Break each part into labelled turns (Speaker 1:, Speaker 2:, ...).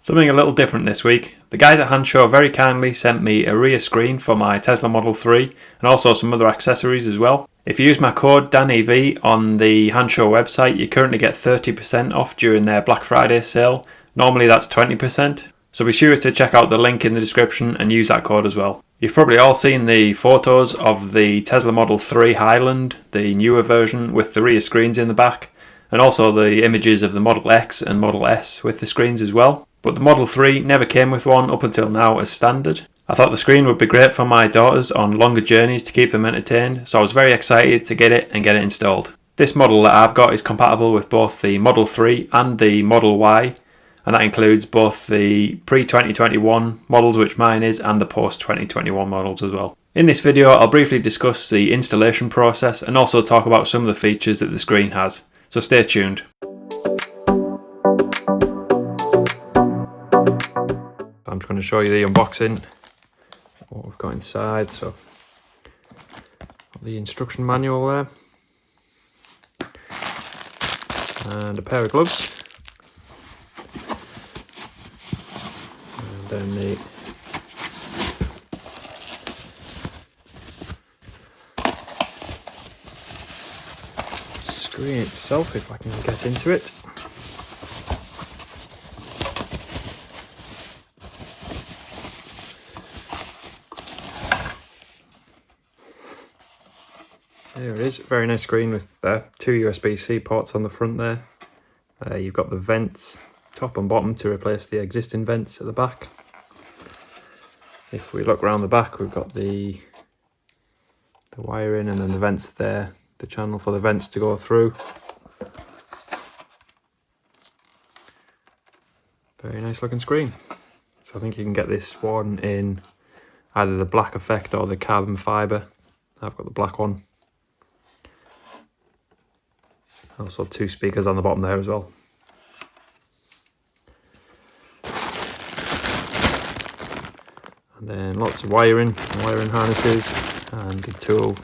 Speaker 1: Something a little different this week. The guys at Hansshow very kindly sent me a rear screen for my Tesla Model 3 and also some other accessories as well. If you use my code DANEV on the Hansshow website, you currently get 30% off during their Black Friday sale. Normally that's 20%. So be sure to check out the link in the description and use that code as well. You've probably all seen the photos of the Tesla Model 3 Highland, the newer version with the rear screens in the back, and also the images of the Model X and Model S with the screens as well. But the Model 3 never came with one up until now as standard. I thought the screen would be great for my daughters on longer journeys to keep them entertained, so I was very excited to get it and get it installed. This model that I've got is compatible with both the Model 3 and the Model Y, and that includes both the pre-2021 models, which mine is, and the post-2021 models as well. In this video I'll briefly discuss the installation process and also talk about some of the features that the screen has, so stay tuned. I'm just going to show you the unboxing, what we've got inside. So the instruction manual there, and a pair of gloves, and then the screen itself, if I can get into it. There it is, very nice screen with two USB-C ports on the front there. You've got the vents top and bottom to replace the existing vents at the back. If we look around the back, we've got the wiring and then the vents there, the channel for the vents to go through. Very nice looking screen. So I think you can get this one in either the black effect or the carbon fibre. I've got the black one. Also two speakers on the bottom there as well. And then lots of wiring harnesses, and the tool,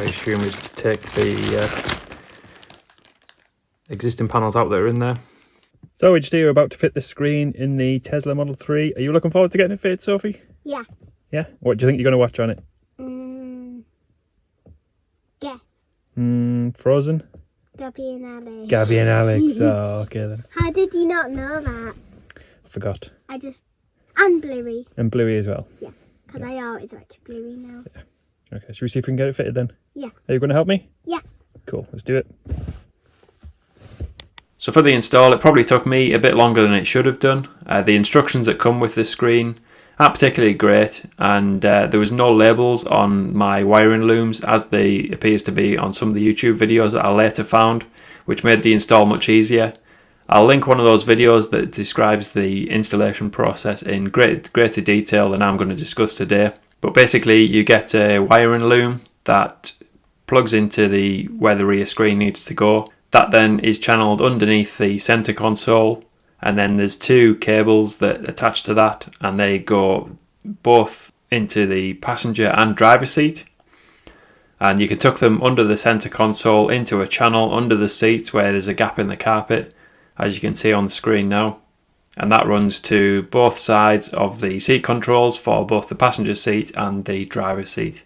Speaker 1: I assume, is to take the existing panels out that are in there. So we're just here about to fit the screen in the Tesla Model 3. Are you looking forward to getting it fitted, Sophie?
Speaker 2: Yeah.
Speaker 1: Yeah? What do you think you're going to watch on it?
Speaker 2: Guess.
Speaker 1: Frozen?
Speaker 2: Gabby and Alex.
Speaker 1: Gabby and Alex. Oh, okay then.
Speaker 2: How did you not know that?
Speaker 1: I forgot.
Speaker 2: And Bluey.
Speaker 1: And Bluey as well.
Speaker 2: Yeah, because I always watch Bluey now.
Speaker 1: Yeah. Okay, should we see if we can get it fitted then?
Speaker 2: Yeah.
Speaker 1: Are you going to help me?
Speaker 2: Yeah.
Speaker 1: Cool, let's do it. So for the install, it probably took me a bit longer than it should have done. The instructions that come with this screen aren't particularly great, and there was no labels on my wiring looms, as they appears to be on some of the YouTube videos that I later found, which made the install much easier. I'll link one of those videos that describes the installation process in greater detail than I'm going to discuss today. But basically you get a wiring loom that plugs into where the rear screen needs to go. That then is channeled underneath the center console, and then there's two cables that attach to that, and they go both into the passenger and driver seat. And you can tuck them under the center console into a channel under the seats where there's a gap in the carpet, as you can see on the screen now. And that runs to both sides of the seat controls for both the passenger seat and the driver seat.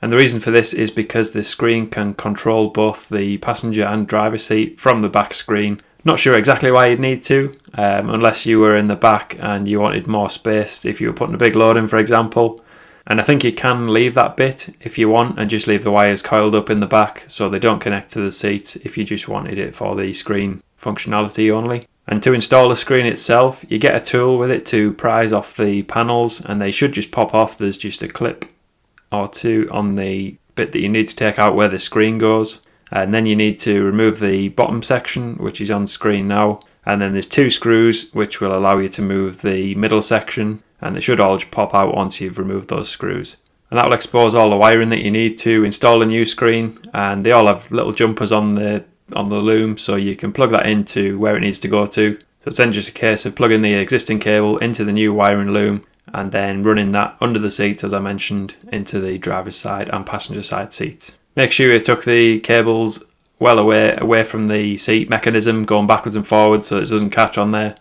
Speaker 1: And the reason for this is because the screen can control both the passenger and driver seat from the back screen. Not sure exactly why you'd need to, unless you were in the back and you wanted more space if you were putting a big load in, for example. And I think you can leave that bit if you want and just leave the wires coiled up in the back so they don't connect to the seats if you just wanted it for the screen functionality only. And to install the screen itself, you get a tool with it to prise off the panels, and they should just pop off. There's just a clip or two on the bit that you need to take out where the screen goes. And then you need to remove the bottom section, which is on screen now. And then there's two screws which will allow you to move the middle section, and they should all just pop out once you've removed those screws. And that will expose all the wiring that you need to install a new screen, and they all have little jumpers on the loom, so you can plug that into where it needs to go to. So it's then just a case of plugging the existing cable into the new wiring loom and then running that under the seats, as I mentioned, into the driver's side and passenger side seats. Make sure you tuck the cables well away from the seat mechanism, going backwards and forwards so it doesn't catch on there.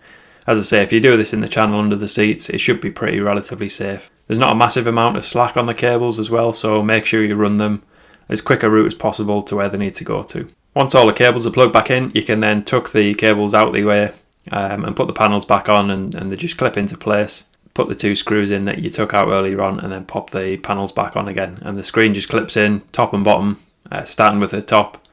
Speaker 1: As I say, if you do this in the channel under the seats, it should be pretty relatively safe. There's not a massive amount of slack on the cables as well, so make sure you run them as quick a route as possible to where they need to go to. Once all the cables are plugged back in, you can then tuck the cables out the way and put the panels back on, and they just clip into place. Put the 2 screws in that you took out earlier on, and then pop the panels back on again, and the screen just clips in top and bottom, starting with the top.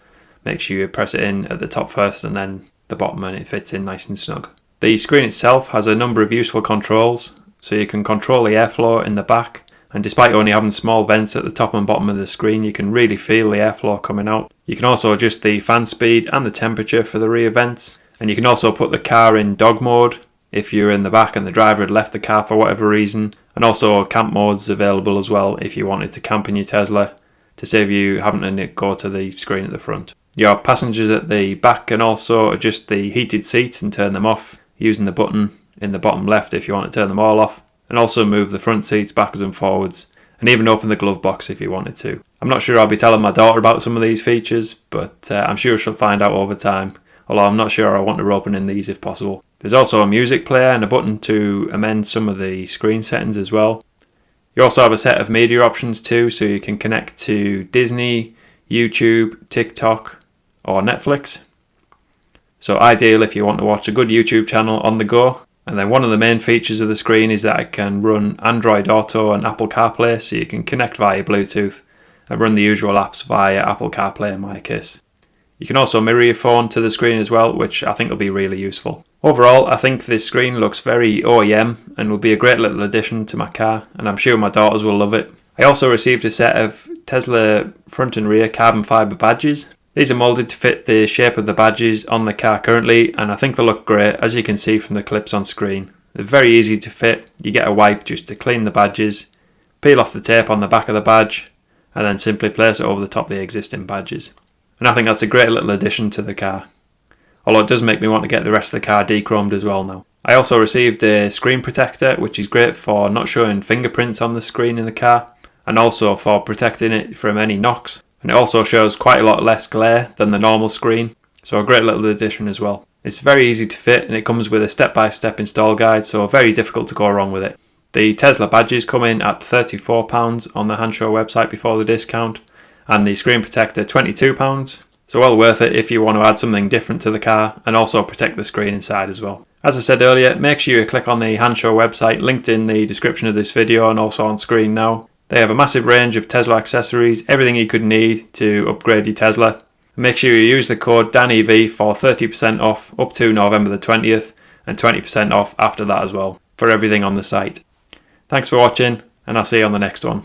Speaker 1: Make sure you press it in at the top first and then the bottom, and it fits in nice and snug. The screen itself has a number of useful controls, so you can control the airflow in the back, and despite only having small vents at the top and bottom of the screen, you can really feel the airflow coming out. You can also adjust the fan speed and the temperature for the rear vents, and you can also put the car in dog mode if you're in the back and the driver had left the car for whatever reason, and also camp modes available as well if you wanted to camp in your Tesla to save you having to go to the screen at the front. Your passengers at the back can also adjust the heated seats and turn them off using the button in the bottom left if you want to turn them all off, and also move the front seats backwards and forwards, and even open the glove box if you wanted to. I'm not sure I'll be telling my daughter about some of these features, but I'm sure she'll find out over time, although I'm not sure I want her opening these if possible. There's also a music player and a button to amend some of the screen settings as well. You also have a set of media options too, so you can connect to Disney, YouTube, TikTok or Netflix. So ideal if you want to watch a good YouTube channel on the go. And then one of the main features of the screen is that it can run Android Auto and Apple CarPlay, so you can connect via Bluetooth and run the usual apps via Apple CarPlay in my case. You can also mirror your phone to the screen as well, which I think will be really useful. Overall, I think this screen looks very OEM and will be a great little addition to my car, and I'm sure my daughters will love it. I also received a set of Tesla front and rear carbon fibre badges. These are moulded to fit the shape of the badges on the car currently, and I think they look great, as you can see from the clips on screen. They're very easy to fit. You get a wipe just to clean the badges, peel off the tape on the back of the badge, and then simply place it over the top of the existing badges. And I think that's a great little addition to the car, although it does make me want to get the rest of the car de-chromed as well now. I also received a screen protector, which is great for not showing fingerprints on the screen in the car, and also for protecting it from any knocks. And it also shows quite a lot less glare than the normal screen, so a great little addition as well. It's very easy to fit, and it comes with a step-by-step install guide, so very difficult to go wrong with it. The Tesla badges come in at £34 on the Hansshow website before the discount, and the screen protector £22, so well worth it if you want to add something different to the car and also protect the screen inside as well. As I said earlier, make sure you click on the Hansshow website linked in the description of this video and also on screen now. They have a massive range of Tesla accessories, everything you could need to upgrade your Tesla. Make sure you use the code DANEV for 30% off up to November the 20th and 20% off after that as well for everything on the site. Thanks for watching, and I'll see you on the next one.